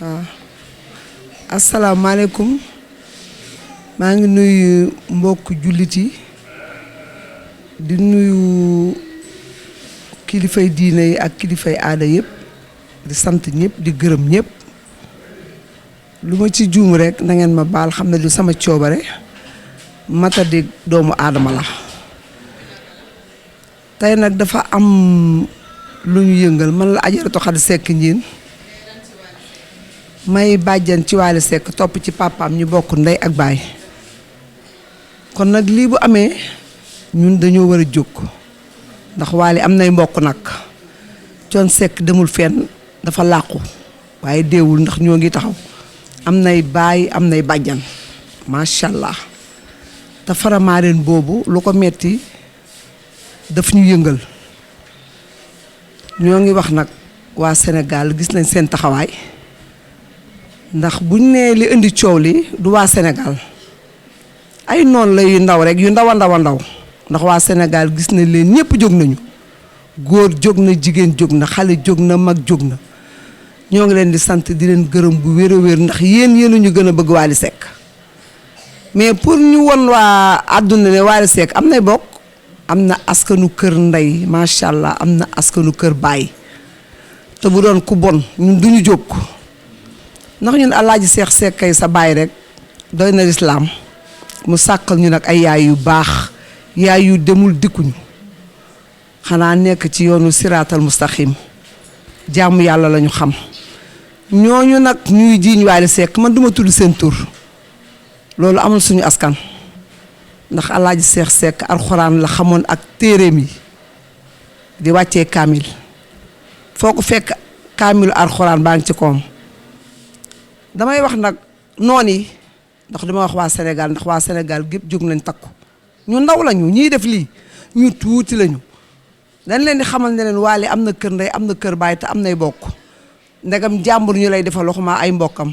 waaw asalaamaaleykum maa ngi nuyu mbokk jullit yi di nuyu kilifay diine yi ak kilifay aada yëpp di sant ñëpp di gërëm ñëpp lu ma ci juum rek na ngeen ma baal xam ne du sama coobare matadi doomu aadama la tey nag dafa am lu ñu yëngal man la Ajaratu Xadi Sekk Njiin may bàjjan ci Waly Seck topp ci papaam ñu bokk ndey ak baay kon nag lii bu amee ñun dañoo war a jóg ndax Waly am nay mbokk nag Thione Seck demul fenn dafa làqu waaye deewul ndax ñoo ngi taxaw am nay baay am nay bàjjan macha allah te Faramareen boobu lu ko metti daf ñu yëngal ñoo ngi wax nag waa Sénégal gis nañ seen taxawaay ndax buñ nee li indi coow li du waa Sénégal ay noon la yu ndaw rek yu ndaw a ndaw ndax waa Sénégal gis nañ leen ñëpp jóg nañu góor jóg na jigéen jóg na xale jóg na mag jóg na ñoo ngi leen di sant di leen gërëm bu wér a wér ndax yéen ñu gën a bëgg Waly Seck mais pour ñu won waa àdduna ne Waly Seck am nay bokk am na askanu kër ndey macha allah am na askanu kër baay te bu doon ku bon ñun duñu jóg ndax ñun Alaaji Seex Seck kay sa baay rek doy na lislaam mu sàkkal ñu nag ay yaay yu baax yaay yu demul dikkuñu xanaa nekk ci yoonu siraatal mustaqim jaamu yàlla lañu xam ñooñu nag ñuy jiiñ Waly Seck man duma tudd seen tur loolu amul suñu askan ndax Alaaji Seex Seck alxuraan la xamoon ak téeréem yi di wàccee kaamil foo ko fekk kaamilu alxuraan baa ngi ci koom damay wax nag noon yi ndax dama wax waa Sénégal ndax waa Sénégal gépp jóg nañ takku ñu ndaw lañu ñiy def lii ñu tuuti lañu dañ leen di xamal ne leen Waly am na kër ndey am na kër baay te am nay bokk ndegam jàmbur ñu lay defal waxuma ay mbokkam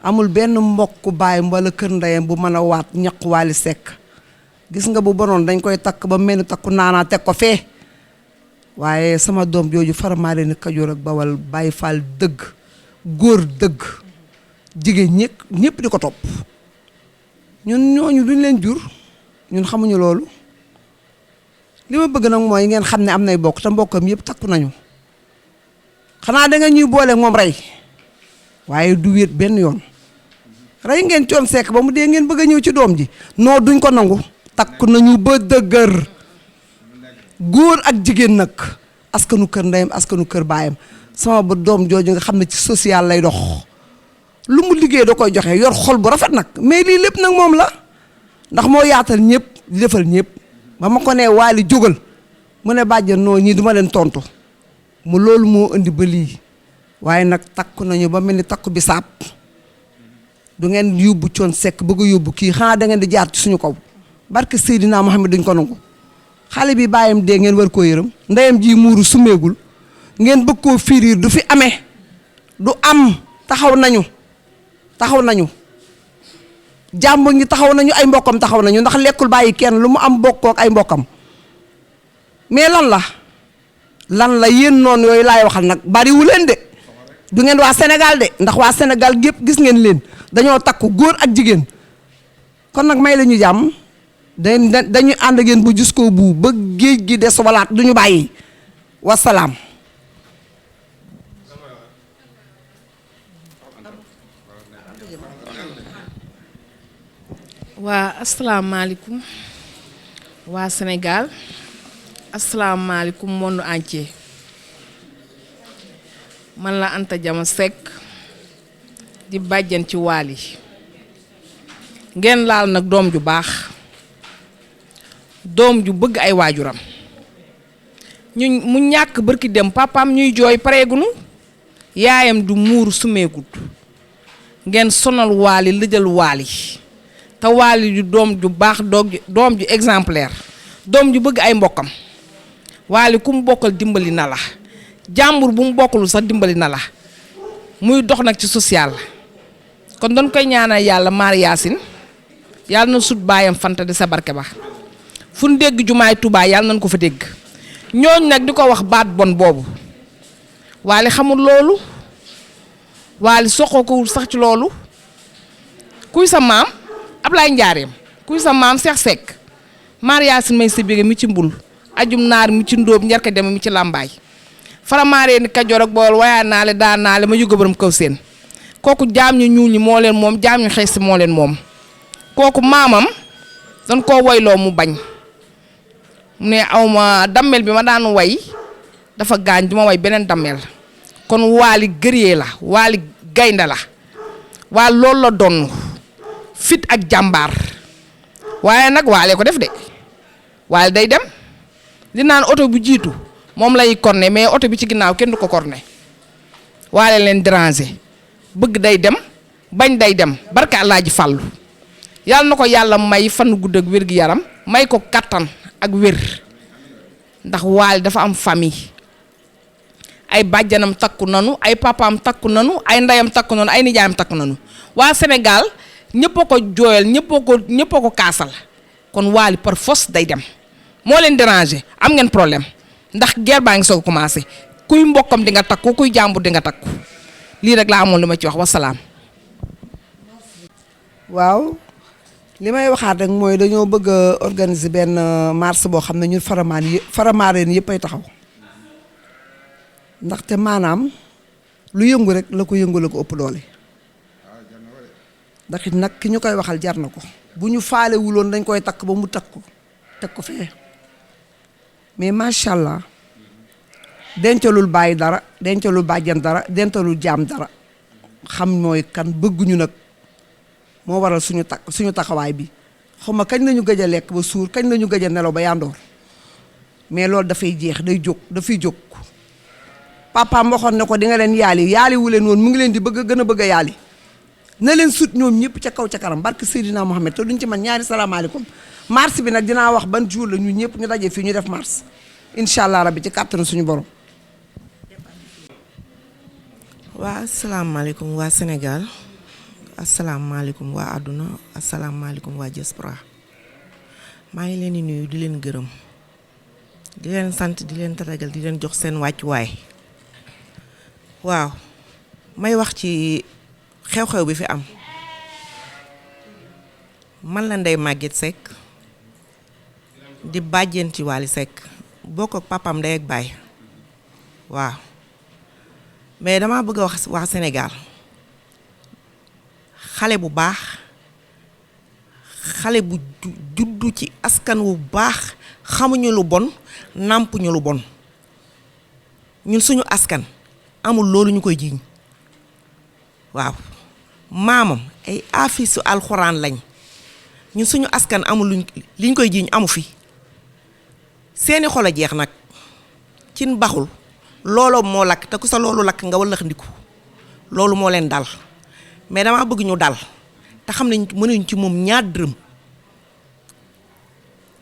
amul benn mbokku baayam wala kër ndeyam bu mën a waat ñaq Waly Seck gis nga bu bonoon dañ koy takk ba mel ni takku naanaa teg ko fee waaye sama doom jooju Faramareen Kajoor ak Bawal Baay Faal dëgg góor dëgg jigéen ñëpp di ko topp ñun ñooñu duñ leen jur ñun xamuñu loolu li ma bëgg nag mooy ngeen xam ne am nay bokk te mbokkam yëpp takku nañu xanaa da nga ñuy boole moom rey waaye du wéet benn yoon rey ngeen Thione Seck ba mu dee ngeen bëgg a ñëw ci doom ji non duñ ko nangu takku nañu ba dëgër góor ak jigéen nag askanu kër ndeyam askanu kër baayam sama ba doom jooju nga xam ne ci social lay dox lu mu liggéey da koy joxe yor xol bu rafet nag mais lii lépp nag moom la ndax moo yaatal ñëpp di defal ñëpp ba ma ko nee Waly jógal mu ne bàjjan noo ñii duma leen tontu mu loolu moo indi ba lii waaye nag takku nañu ba mel ni takku bi saab du ngeen yóbbu Thione Seck bëgg a yóbbu kii xanaa da ngeen di jaar ci suñu kaw barke Seydina Mohamed duñ ko nangu xale bi bàyyam dee ngeen war koo yërëm ndeyam ji muuru sumeegul ngeen bëgg koo firiir du fi amee du am taxaw nañu jàmbur ñi taxaw nañu ay mbokkam taxaw nañu ndax lekkul bàyyi kenn lu mu am bokkook ay mbokkam mais lan la yéen noonu yooyu laay waxal nag bariwu leen de du ngeen waa Sénégal de ndax waa Sénégal gépp gis ngeen leen dañoo takku góor ak jigéen kon nag may la ñu jàmm dañuy ànd ak yéen bu jusqu'au bout ba géej gi des walaat du ñu bàyyi wasalaam. waa asalaamaaleykum waa Sénégal asalaamaaleykum monde entier man la Anta Diama Seck di bàjjan ci Waly ngeen laal nag doom ju baax doom ju bëgg ay waajuram mu ñàkk bërki dem papaam ñuy jooy pareegunu yaayam du muuru sumeegut ngeen sonal Waly lëjal Waly te Waly ju doom ju baax doom ju exemplaire doom ju bëgg ay mbokkam Waly ku mu bokkal dimbali na la jàmbur bu mu bokkul sax dimbali na la muy dox nag ci social kon dañ koy ñaanal yàlla maar yaasin yàlla na sut baayam fanta di sa barke ba fu ñu dégg jumaay Tuubaa yàlla nañ ko fa dégg ñooñ nag di ko wax baat bon boobu Waly xamul loolu Waly soqoo ko wul sax ci loolu kuy sa maam Ablaye Njaareem kuy sa maam Seex Sekk Mariasin may sa bégé mi ci mbul ajum naar mi ci ndóob njarka dem mi ci làmbaay faramaaree ni Kajoor ak Bawol wayaa naale daa naale ma yuga borom kaw seen kooku jaam ñu ñuul ñi moo leen moom jaam ñu xees si moo leen moom kooku maamam dañ koo woyloo mu bañ mu ne awma dammel bi ma daan way dafa gaañ du ma way beneen dammel kon Waly gëree la Waly gaynde la waa loolu la donn fit ak jàmbaar waaye nag Waly ko def de Waly day dem li naan oto bu jiitu moom lay corné mais oto bi ci ginnaaw kenn du ko corné Waly leen déranger bëgg day dem bañ day dem barka Alaaji Fàllu yàlla na ko yàlla may fan gudd ak wér gi yaram may ko kattan ak wér ndax Waly dafa am famille ay bàjjanam takku nanu ay papaam takku nanu ay ndeyam takku nanu ay nijaayam takku nanu waa Sénégal ñëpp a ko jooyal ñëpp a ko kaasal kon Waly par force day dem moo leen déranger am ngeen problème ndax guerre baa ngi soog a commencé kuy mbokkam di nga takku kuy jàmbur di nga takku lii rek laa amoon li ma ci wax wasalaam. waaw li may waxaat rek mooy dañoo bëgg a organiser benn marche boo xam ne ñun Faramareen yëpp ay taxaw ndaxte maanaam lu yëngu rek la ko yëngu la ko ëpp doole ndax it nag ki ñu koy waxal jar na ko bu ñu faale wuloon dañ koy takk ba mu takk ko teg ko fee mais macha allah dencalul bàyyi dara dencalul bàjjan dara dencalul jaam dara xam mooy kan bëgguñu nag moo waral suñu taxawaay bi xaw ma kañ lañu gëj a lekk ba suur kañ lañu gëj a nelaw ba yandoor mais loolu dafay jeex day jóg dafay jóg papaam waxoon ne ko di nga leen yaali wu leen woon mu ngi leen di gën a bëgg a yaali na leen sut ñoom ñëpp ca kaw ca kanam barke Seydina Mohamed te duñ ci man ñaari salaamaaleykum mars bi nag dinaa wax ban jour la ñun ñëpp ñu daje fii ñu def mars incha allah rabbi ci kàttanu suñu borom. waa asalaamaaleykum waa Sénégal asalaamaaleykum waa àdduna asalaamaaleykum waa diaspora maa ngi leen di nuyu di leen gërëm di leen sant di leen tatagal di leen jox seen wàccuwaay waaw may wax ci xew-xew bi fi am man la Ndeye Maguette Seck di bàjjen ci Waly Seck bokk ak papam ndey ak baay waaw mais dama bëgg a wax Sénégal xale bu baax xale bu juddu ci askan wu baax xamuñu lu bon nàmpuñu lu bon ñun suñu askan amul loolu ñu koy jiiñ waaw maamam ay afisu alxuraan lañ ñun suñu askan amul liñ koy jiiñ amu fi seeni xol a jeex nag cin baxul looloo moo lakk te ku sa loolu lakk nga wallax ndiku loolu moo leen dal mais dama bëgg ñu dal te xam ne mënuñ ci moom ñaar dërëm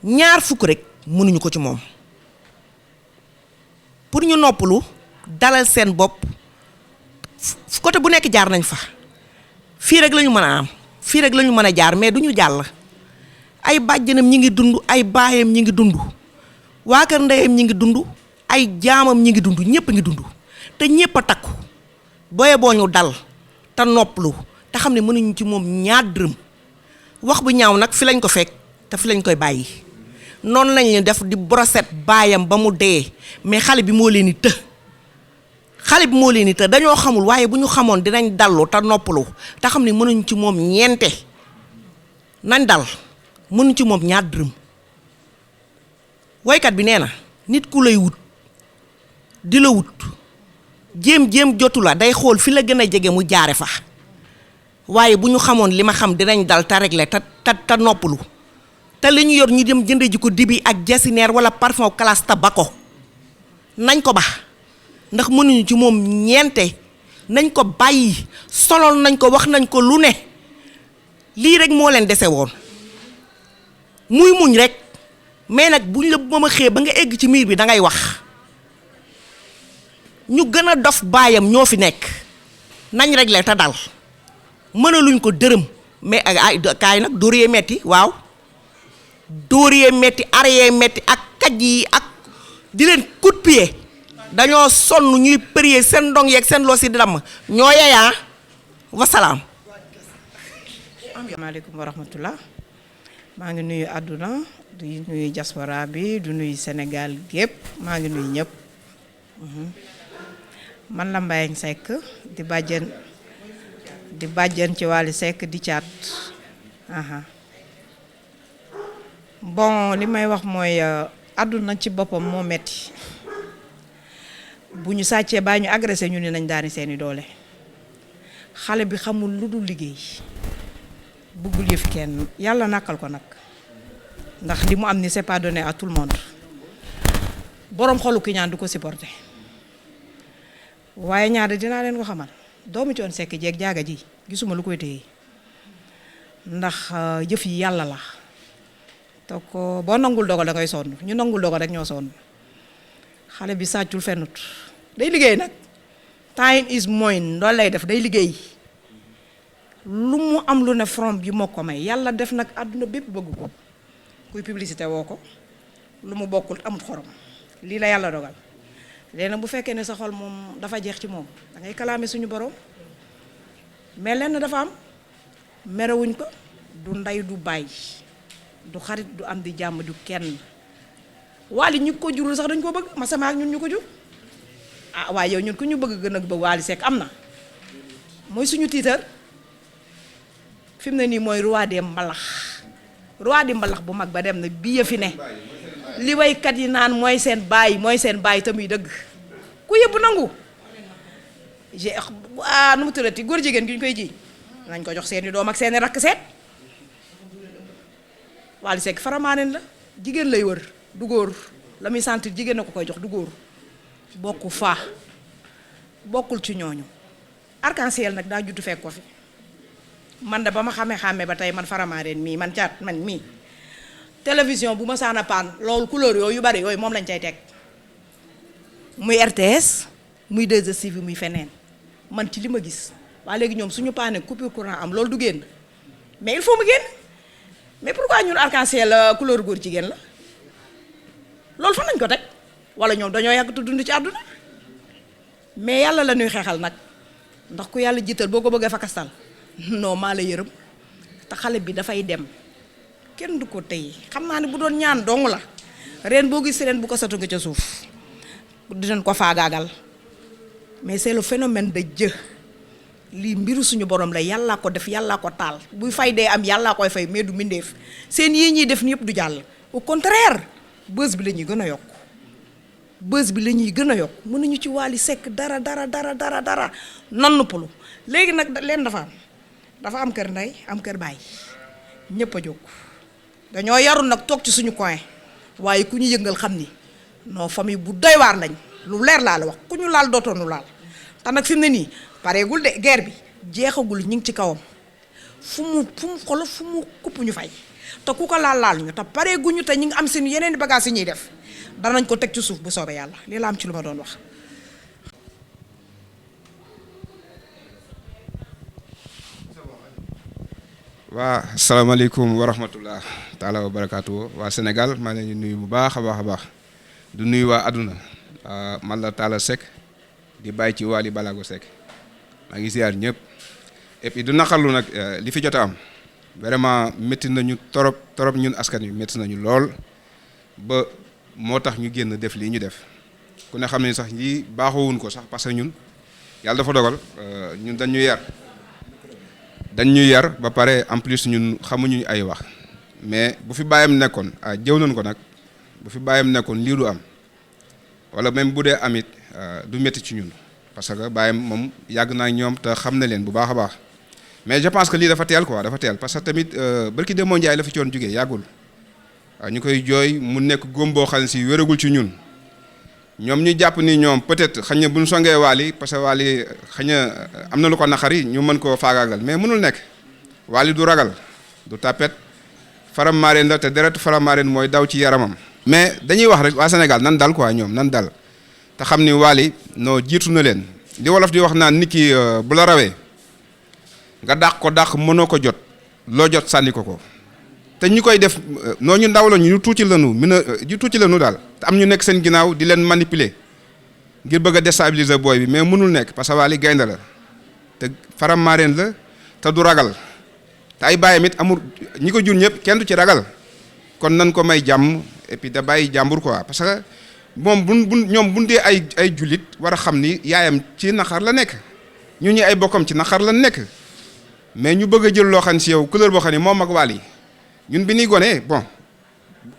ñaar fukk rek mënuñu ko ci moom pour ñu noppalu dalal seen bopp côté bu nekk jaar nañ fa fii rek lañu mën a am fii rek lañu mën a jaar mais duñu jàll ay bàjjanam ñi ngi dund ay baayam ñi ngi dund waa kër ndeyam ñi ngi dund ay jaamam ñi ngi dund ñëpp ngi dund te ñëpp a takku booye boo ñu dal te noppalu te xam ne mënuñu ci moom ñaar dërëm wax bu ñaaw nag fi lañ ko fekk te fi lañ koy bàyyi noonu lañu def di broset baayam ba mu dee mais xale bi moo leen di të xale bi moo leen di të dañoo xamul waaye bu ñu xamoon dinañ dallu te noppalu te xam ne mënuñ ci moom ñeente nañ dal mënuñ ci moom ñaar dërëm woykat bi nee na nit ku lay wut di la wut jéem jotu la day xool fi la gën a jege mu jaare fa waaye bu ñu xamoon li ma xam dinañ dal te régler te noppalu te li ñu yor ñu dem jënde ji ko dibi ak jasineer wala parfum classe tabako nañ ko ba ndax mënuñu ci moom ñeente nañ ko bàyyi solol nañ ko wax nañ ko lu ne lii rek moo leen dese woon muy muñ rek mais nag buñ la ba ma xëy ba nga egg ci miir bi da ngay wax ñu gën a dof baayam ñoo fi nekk nañ régler te dal mënaluñ ko dërëm mais ay kaay nag dóor yee metti waaw dóor yee metti arrêt metti ak kaj yi ak di leen coup de pied dañoo sonn ñuy prier seen ndong yeeg seen loo si di damm ñoo yeyaa wasalaam. asalaamaaleykum wa rahmatullah maa ngi nuyu àdduna di nuyu diaspora bi du nuyu Sénégal gépp maa ngi nuyu ñëpp man la Mbayang Seck di bàjjen ci Wally Seck di caat bon li may wax mooy àdduna ci boppam moo metti bu ñu sàccee baa ñu agressé ñu ne nañ daani seeni doole xale bi xamul lu dul liggéey buggul yëf kenn yàlla nàkkal ko nag ndax li mu am ni c'est pas donné à tout le monde boroom xolu ki ñaan du ko supporter waaye ñaari dinaa leen ko xamal doomu Thione Seck jeeg jaaga ji gisuma lu koy téye ndax jëf yi yàlla la te ko boo nangul dogal da ngay sonn ñu nangul dogal rek ñoo sonn xale bi sàccul fennut day liggéey nag time is money loolu lay def day liggéey lu mu am lu ne front bi moo ko may yàlla def nag àdduna bépp bëgg ko kuy publicité woo ko lu mu bokkul amut xorom lii la yàlla dogal léegi nag bu fekkee ne sa xol moom dafa jeex ci moom da ngay kalaame suñu borom mais lenn dafa am merewuñ ko du ndey du bàyyi du xarit du am di jàmm du kenn Wally ñu ko jurul sax dañ ko bëgg ma sama ak ñun ñu ko jur waaye yow ñun ku ñu bëgg gën a bëgg Wally Seck am na mooy suñu tiitar fi mu ne nii mooy roi des mbalax bu mag ba dem na bii ya fi ne li waykat yi naan mooy seen baay te muy dëgg ku yëpp nangu nu mu tërati góor jigéen gi ñu koy ji nañ ko jox seeni doom ak seeni rakk seet Wally Seck faramaaneen la jigéen lay wër du góor la muy sentir jigéen na ko koy jox du góor bokku faa bokkul ci ñooñu arc-en-ciel nag daa juddu fekk ko fi man da ba ma xàmme ba tey man faramaareen mii man caat man mii télévision bu ma saana paan loolu couleur yooyu yu bari yooyu moom lañ cay teg muy RTS muy 2STV muy feneen man ci li ma gis waa léegi ñoom suñu paane coupure courant am loolu du génn mais il faut mu génn mais pourquoi ñun arc-en-ciel couleur góor jigéen la loolu fan lañ ko teg wala ñoom dañoo yàgg dund ci àdduna mais yàlla la ñuy xeexal nag ndax ku yàlla jiital boo ko bëggee fakastal non maa la yërëm te xale bi dafay dem kenn du ko tey xam naa ne bu doon ñaan dong la reen boo gis reen bu ko sotu nga ca suuf dinañ ko faagaagal mais c'est le phénomène de Dieu lii mbiru suñu borom la yàllaa ko def yàllaa ko taal buy fay dee am yàllaa koy fay mais du mbindeef seen yii ñuy def ni yëpp du jàll au contraire bës bi la ñuy gën a yokk mënuñu ci Wally Seck dara nan nuppalu léegi nag leen dafa am kër ndey am kër baay ñëpp a jóg dañoo yarul nag toog ci suñu coin waaye ku ñu yëngal xam ni non famille bu doy waar lañ lu leer laa la wax ku ñu laal dootoonu laal te nag fi mu ne nii pareegul de guerre bi jeexagul ñu ngi ci kawam fu mu kupp ñu fay te ku ko laal ñu te pareeguñu te ñu ngi am seen yeneen bagages yi ñuy def danañ ko teg ci suuf bu soobee yàlla lii la am ci lu ma doon wax. waa asalaamaaleykum wa rahmatullah taala wa barakaatu waa Sénégal maa ngi leen di nuyu bu baax a baax du nuyu waa àdduna man la Talla Seck di bàyyi ci Wally Balago Seck maa ngi ziar ñëpp et puis du naqarlu nag li fi jot a am vraiment métti nañu torop ñun askan wi métti nañu lool ba moo tax ñu génn def lii ñu def ku ne xam ne sax lii baaxoowuñ ko sax parce que ñun yàlla dafa dogal ñun dañ ñuy yar ba pare en plus ñun xamuñu ay wax mais bu fi bàyyam nekkoon jëw nañ ko nag bu fi bàyyam nekkoon lii du am wala même bu dee amit du métti ci ñun parce que bàyyam moom yàgg naa ñoom te xam na leen bu baax a baax mais je pense que lii dafa teel quoi dafa teel parce que tamit barki Demba Ndiaye la fi Thione jógee yàggul ñu koy jooy mu nekk góom boo xam ne si wéragul ci ñun ñoom ñu jàpp ni ñoom peut-être xañ na bu ñu songee Wally parce que Wally xañ na am na lu ko naqari ñu mën koo faagaagal mais mënul nekk Wally du ragal du tapet faram-mareen la te deret faram-mareen mooy daw ci yaramam. mais dañuy wax rek waa Sénégal nan dal quoi ñoom nan dal te xam ni Wally noo jiitu na leen di wolof di wax naan nit ki bu la rawee nga dàq mënoo ko jot loo jot sànni ko. te ñu koy def noo ñu ndaw la ñu tuuti lanu ñu tuuti lanu daal te am ñu nekk seen ginnaaw di leen manipuler ngir bëgg a déstabiliser booy bi mais mënul nekk parce que Wally gaynde la te faram mareen la te du ragal te ay bàyyam it amul ñi ko jur ñëpp kenn du ci ragal kon nan ko may jàmm et puis da bàyyi jàmbur quoi parce que moom ñoom bu dee ay jullit war a xam ni yaayam ci naqar la nekk ñu ñi ay bokkam ci naqar la nekk mais ñu bëgg a jël loo xam si yow couleur boo xam ne moom ak Wally ñun bi ñuy gone bon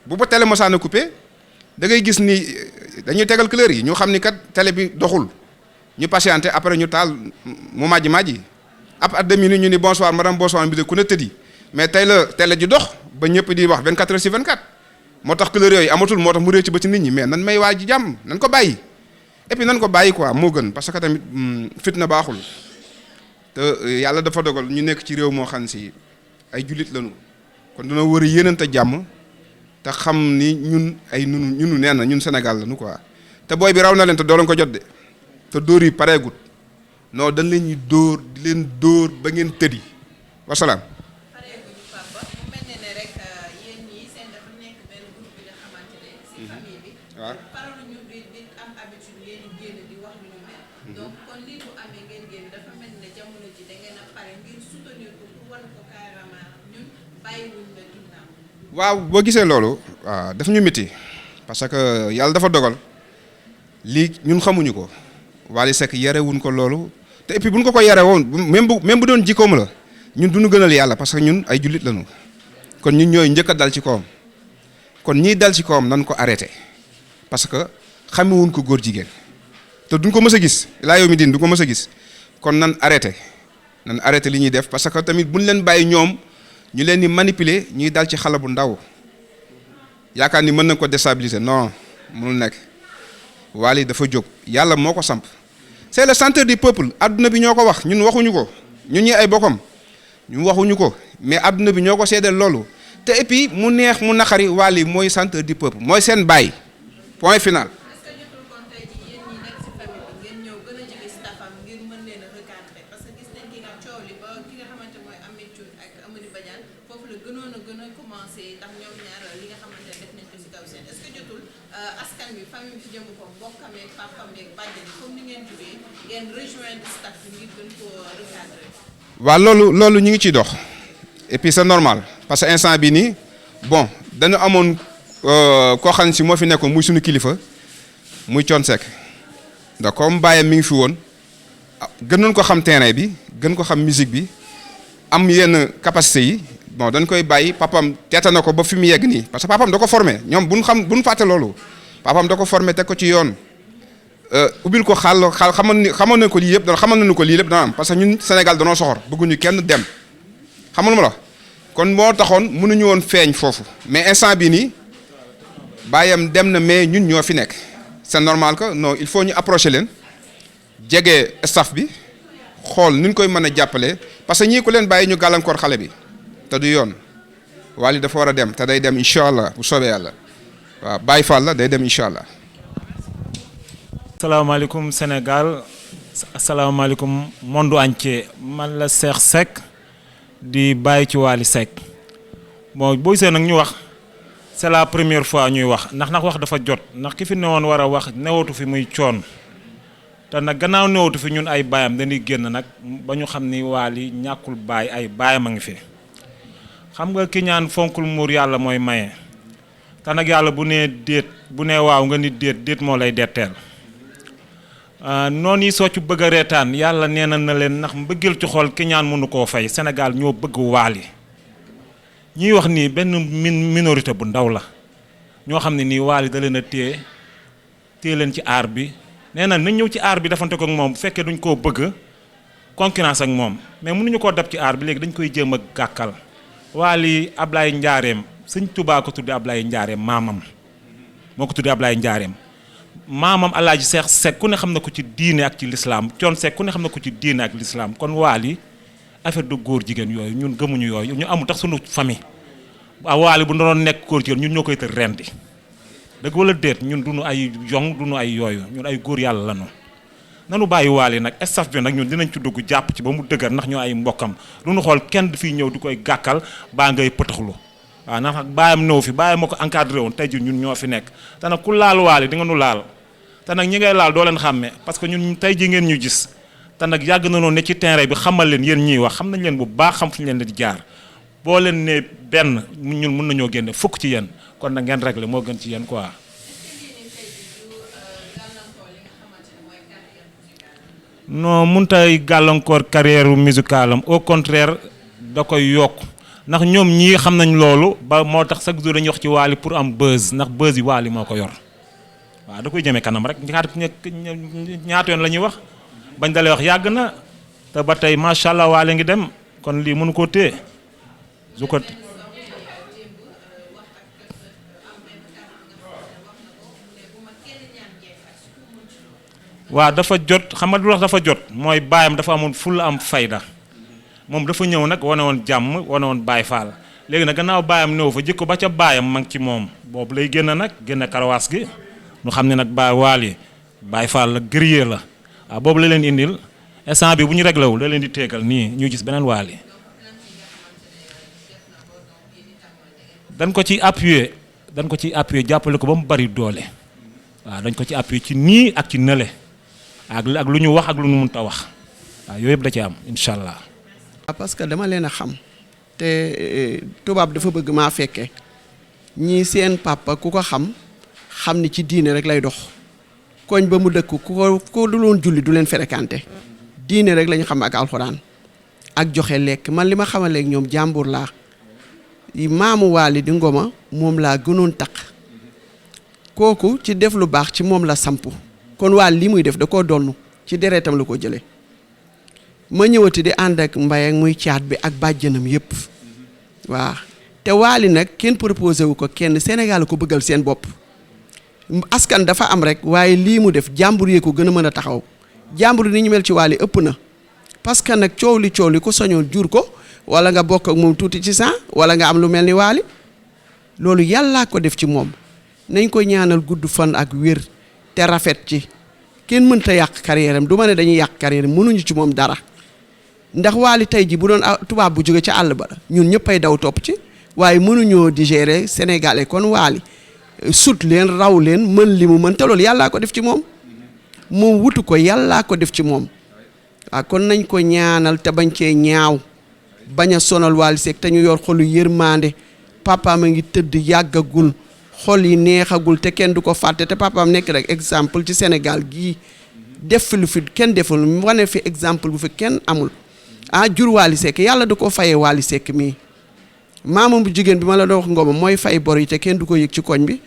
bu ba télé mosaan a coupé da ngay gis ni dañuy tegal couleur yi ñu xam ni kat télé bi doxul ñu patienté après ñu taal mu màjji ab at demi ñu ni bonsoir madame bonsoir bi de ku ne tëddi mais tey la télé ji dox ba ñëpp di wax 24 heures sur 24 moo tax couleur yooyu amatul moo tax mu réer ci ba ci nit ñi mais nan may waa ji jàmm nan ko bàyyi et puis nan ko bàyyi quoi moo gën parce que tamit fitna baaxul te yàlla dafa dogal ñu nekk ci réew moo xam si ay jullit lañu kon dina war a yéenante jàmm te xam ni ñun ay ñunu nee na ñun Sénégal lañu quoi te booy bi raw na leen te doo leen ko jot de te dóor yi pareegut non dañ leen ñuy dóor di leen dóor ba ngeen tëddi wasalaam. waaw. waaw boo gisee loolu waaw daf ñu métti parce que yàlla dafa dogal lii ñun xamuñu ko Wally Seck yarewuñ ko loolu te et puis buñ ko yare woon même bu doon jikkoom la ñun duñu gënal yàlla parce que ñun ay jullit lañu kon ñun ñooy njëkk a dal ci kawam kon ñiy dal ci kawam nan ko arrêté parce que xamewuñ ko góor jigéen te duñ ko mës a gis laa yow mi din du ko mës a gis kon nan arrêté li ñuy def parce que tamit buñ leen bàyyi ñoom ñu leen di manipuler ñuy dal ci xale bu ndaw yaakaar ni mën na ko déstabiliser non mënul nekk Wally dafa jóg yàlla moo ko samp c'est le centre du peuple adduna bi ñoo ko wax ñun waxuñu ko ñun ñi ay bokkam ñun waxuñu ko mais adduna bi ñoo ko seedeel loolu te et puis mu neex mu naqari Wally mooy centre du peuple mooy seen baay point final. waaw loolu ñu ngi ciy dox et puis c'est normal parce que instant bi nii bon dañu amoon koo xam ne si moo fi nekkoon muy suñu kilifa muy Thione Seck ndax comme bàyyam mi ngi fi woon gënoon ko xam terrain bi gën ko xam musique bi am yenn capacité yi bon dañ koy bàyyi papam teeta na ko ba fi mu yegg nii parce que papam da ko formé ñoom buñ fàtte loolu papam da ko formé teg ko ci yoon ubbil ko xaal xamoon nañ ko lii yëpp xamoon nañu ko lii lépp dana am parce que ñun Sénégal danoo soxor bëgguñu kenn dem xamul ma la kon moo taxoon mënuñu woon feeñ foofu mais instant bi nii bàyyam dem na mais ñun ñoo fi nekk c'est normal que non il faut ñu approcher leen jege staff bi xool nuñ koy mën a jàppale parce que ñii ku leen bàyyi ñu gàllankoor xale bi te du yoon Wally dafa war a dem te day dem incha allah bu soobee yàlla waaw Baye Fall la day dem incha allah. asalaamaaleykum Sénégal asalaamaaleykum monde entier man la Cheikh Seck di bàyyi ci Wally Seck bon boo gisee nag ñu wax c'est la première fois ñuy wax ndax wax dafa jot ndax ki fi newoon war a wax newatu fi muy Thione te nag gannaaw newatu fi ñun ay baayam dañuy génn nag ba ñu xam ni Wally ñàkkul baay ay baayam a ngi fi xam nga ki ñaan fonkul muur yàlla mooy maye te nag yàlla bu nee déet bu nee waaw nga ni déet moo lay detteel noonu yi soo ci bëgg a reetaan yàlla nee na leen ndax mbëggeel ci xol ki ñaan mënu koo fay Sénégal ñoo bëgg Wally ñuy wax nii benn minorité bu ndaw la ñoo xam ne nii Wally da leen a téye leen ci aar bi nee na nañ ñëw ci aar bi defante ko ak moom bu fekkee duñ koo bëgg concurrence ak moom mais mënuñu koo dab ci aar bi léegi dañ koy jéem a gàkkal Wally Ablaye Njaareem Sëñ Tuubaa ko tudde Ablaye Njaareem maamam moo ko tudde Ablaye Njaareem maamam Alaaji Seex Seck ku ne xam na ko ci diine ak ci lislaam Thione Seck ku ne xam na ko ci diine ak lislaam kon Wally affaire de góor jigéen yooyu ñun gëmuñu yooyu ñu amul tax sunu famille waaw Wally bu doon nekk góor jigéen ñun ñoo koy tër rendi dëgg wala déet ñun duñu ay yong duñu ay yooyu ñun ay góor yàlla lanu nanu bàyyi Wally nag staff bi nag ñun dinañ ci dugg jàpp ci ba mu dëgër ndax ñoo ay mbokkam lu ñu xool kenn du fiy ñëw di koy gàkkal baa ngay pëtaxlu waaw ndax nag bàyyam néew fi bàyyi ma ko encadré woon tey ji ñun ñoo fi nekk te nag ku laal Wally di nga nu laal te nag ñi ngay laal doo leen xàmmee parce que ñun tey ji ngeen ñu gis te nag yàgg na noonu ne ci terrain bi xamal leen yéen ñiy wax xam nañ leen bu baax xam fu ñu leen di jaar boo leen ne benn ñun mën nañoo génne fukk ci yéen kon nag ngeen régler moo gën ci yéen quoi. non mun tay gàllankoor carrière musicale am au contraire da koy yokk ndax ñoom ñii xam nañ loolu ba moo tax chaque jour dañuy wax ci Wally pour am buzz ndax buzz yi Wally moo ko yor waaw da koy jëmee kanam rek ñaata yoon la ñuy wax bañ dalee wax yàgg na te ba tey macha allah Wally ngi dem kon lii mënu koo téye su ko. waaw dafa jot xam nga lu wax dafa jot mooy baayam dafa amoon ful am fayda moom dafa ñëw nag wane woon jàmm wane woon Baay Faal léegi nag gannaaw baayam néew fa jikko ba ca baayam ma ngi ci moom boobu lay génn nag génn karawaas gi ñu xam ne nag Wally Baay Faal la guerrier la waaw boobu la leen indil instant bi bu ñu réglé wul da leen di tegal nii ñu gis beneen Wally dañ ko ci appuyer jàppale ko ba mu bari doole waaw dañ ko ci appuyer ci nii ak ci nële ak lu ñu wax ak lu ñu mënta wax waaw yooyu yëpp da ci am incha allah. parce que dama leen a xam te tubaab dafa bëgg maa fekke ñii seen papa ku ko xam ni ci diine rek lay dox koñ ba mu dëkk ku du loon julli du leen fréquenté diine rek lañu xam ak alxuraan ak joxe lekk man li ma xamaleeg ñoom jàmbur laa maamu Wally di Ngoma moom laa gënoon taq kooku ci def lu baax ci moom la sampu kon Wally li muy def da koo donn ci deretam la ko jëlee ma ñëwati di ànd ak mbay ak muy caat bi ak bàjjanam yépp waaw te Wally nag kenn proposé wu ko kenn Sénégal ko bëggal seen bopp askan dafa am rek waaye lii mu def jàmbur yee ko gën a mën a taxaw jàmbur ni ñu mel ci Wally ëpp na parce que nag coow li ko soñoon jur ko wala nga bokk ak moom tuuti ci sang wala nga am lu mel ni Wally loolu yàllaa ko def ci moom nañ ko ñaanal gudd fan ak wér te rafet ci kenn mënta yàq carrière am du ma ne dañuy yàq carrière am mënuñu ci moom dara ndax Wally tey ji bu doon tubaab bu jóge ca àll ba ñun ñëpp ay daw topp ci waaye mënuñoo digérer sénégalais kon Wally sut leen raw leen mën li mu mën te loolu yàllaa ko def ci moom moom wutu ko yàllaa ko def ci moom waaw kon nañ ko ñaanal te bañ cee ñaaw bañ a sonal Wally Seck te ñu yor xolu yërmande papaam a ngi tëdd yàggagul xol yi neexagul te kenn du ko fàtte te papaam nekk rek exemple ci Sénégal gii def fi lu fi kenn deful wane fi exemple bu fi kenn amul jur Wally Seck yàlla du ko fayee Wally Seck mii maamam bu jigéen bi ma la doon wax Ngoma mooy fay bor yi te kenn du ko yëg ci koñ bi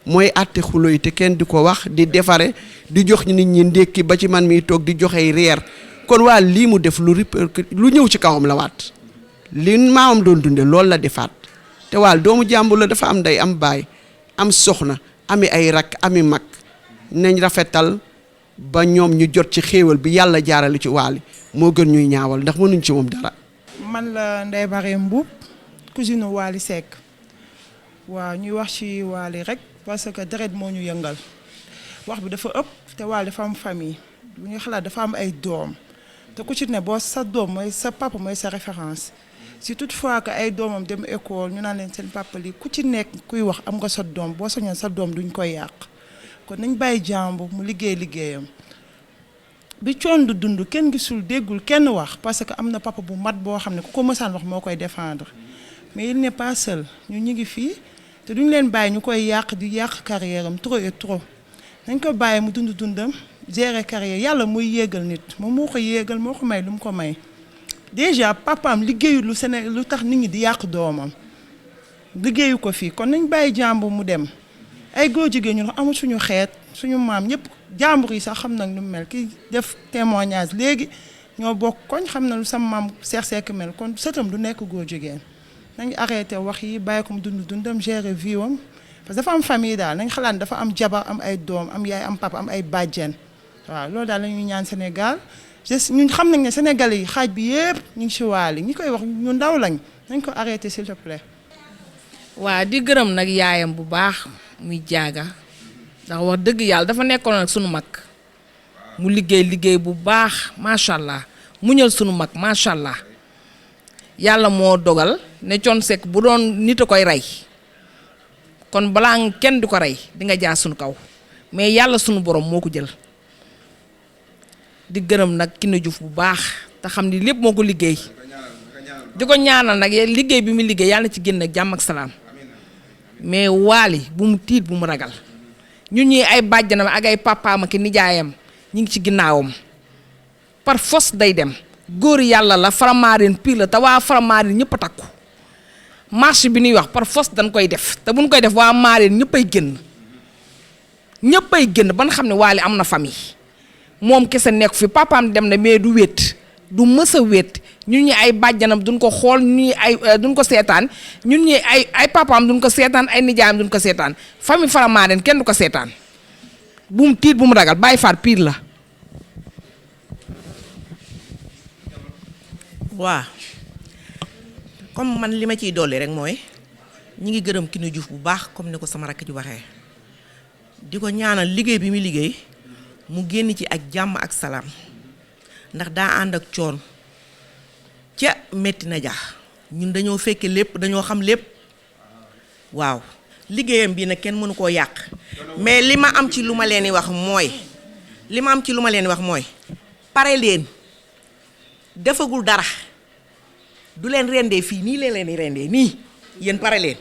mooy àtte xulo yi te kenn du ko wax di defare di jox nit ñi ndékki ba ci man miy toog di joxe reer kon Wally lii mu def lu ñëw ci kawam la waat li maamam doon dunde loolu la defaat te Wally doomu jàmbur la dafa am ndey am baay am soxna ami ay rakk ami mag nañ rafetal ba ñoom ñu jot ci xéewal bi yàlla jaarale ci Wally moo gën ñuy ñaawal ndax mënuñ ci moom dara. man la Ndeye Marième Mboup cousine Wally Seck waaw ñuy wax ci Wally rek parce que deret moo ñu yëngal wax bi dafa ëpp te Wally dafa am famille bu ñu xalaat dafa am ay doom te ku ci ne boo sa doom mooy sa papa mooy sa référence si toutefois que ay doomam dem école ñu naan leen seen papa lii ku ci nekk kuy wax am nga sa doom boo sañoon sa doom duñ koy yàq kon nañ bàyyi jàmbur mu liggéeyam bi coon du dund kenn gisul déggul kenn wax parce que am na papa bu mat boo xam ne ku ko mësaan wax moo koy défendre mais il n'est pas seul ñu ngi fii te duñ leen bàyyi ñu koy yàq di yàq carrière am trop et trop nañ ko bàyyi mu dundam gérer carrière yàlla muy yéegal nit moom moo ko yéegal moo ko may lu mu ko may déjà papaam liggéeyul lu tax nit ñi di yàq doomam liggéeyu ko fii kon nañ bàyyi jàmbur mu dem ay góor jigéen ñu amul suñu xeet suñu maam ñëpp jàmbur yi sax xam nañ lu mel ki def témoignage léegi ñoo bokk koñ xam na lu sama maam Cheikh Seck mel kon sëtam du nekk góor jigéen nañ arrêté wax yi bàyyi ko mu dundam gérer vie am parce que dafa am famille daal nañ xalaat dafa am jabar am ay doom am yaay am papa am ay bàjjen waaw loolu daal la ñuy ñaan Sénégal ñun xam nañ ne Sénégalais yi xaaj bi yëpp ñu ngi ci Wally ñi koy wax ñu ndaw lañ nañ ko arrêté s'il te plaît. waa di gërëm nag yaayam bu baax muy jaaga ndax wax dëgg yàlla dafa nekkoon nag sunu mag mu liggéey bu baax macha allah muñal sunu mag macha allah yàlla moo dogal ne Thione Seck bu doon nit a koy rey kon balaa kenn du ko rey di nga jaar sunu kaw mais yàlla sunu borom moo ko jël. di gërëm nag Kiné Diouf bu baax te xam ni lépp moo ko liggéey di ko ñaanal nag liggéey bi mu liggéey yàlla na ci génn ak jàmm ak salaam mais Wally bu mu tiit bu mu ragal ñun ñi ay bàjjanam ak ay papaam ak nijaayam ñu ngi ci ginnaawam par force day dem góor yàlla la Faramareen pire la te waa Faramareen ñëpp a takku marche bi ñuy wax par force dañ koy def te buñ koy def waa Mareen ñëppay génn ban xam ne Wally am na famille moom kese nekk fi papaam dem na mais du wéet du mës a wéet ñun ñi ay bàjjanam duñ ko xool ñun ñi ay duñ ko seetaan ñun ñi ay papaam duñ ko seetaan ay nijaayam duñ ko seetaan famille Faramareen kenn du ko seetaan bu mu tiit bu mu ragal Baye Fall pire la. waa comme man li ma ciy dolli rek mooy ñi ngi gërëm Kiné Diouf bu baax comme ni ko sama rakk ji waxee di ko ñaanal liggéey bi muy liggéey mu génn ci ak jàmm ak salaam ndax daa ànd ak coon ca metti na jax ñun dañoo fekke lépp dañoo xam lépp waaw liggéeyam bi nag kenn mënu koo yàq mais li ma am ci lu ma leen di wax mooy pare leen defagul dara du leen rendee fii nii leen di rendee nii yéen pare leen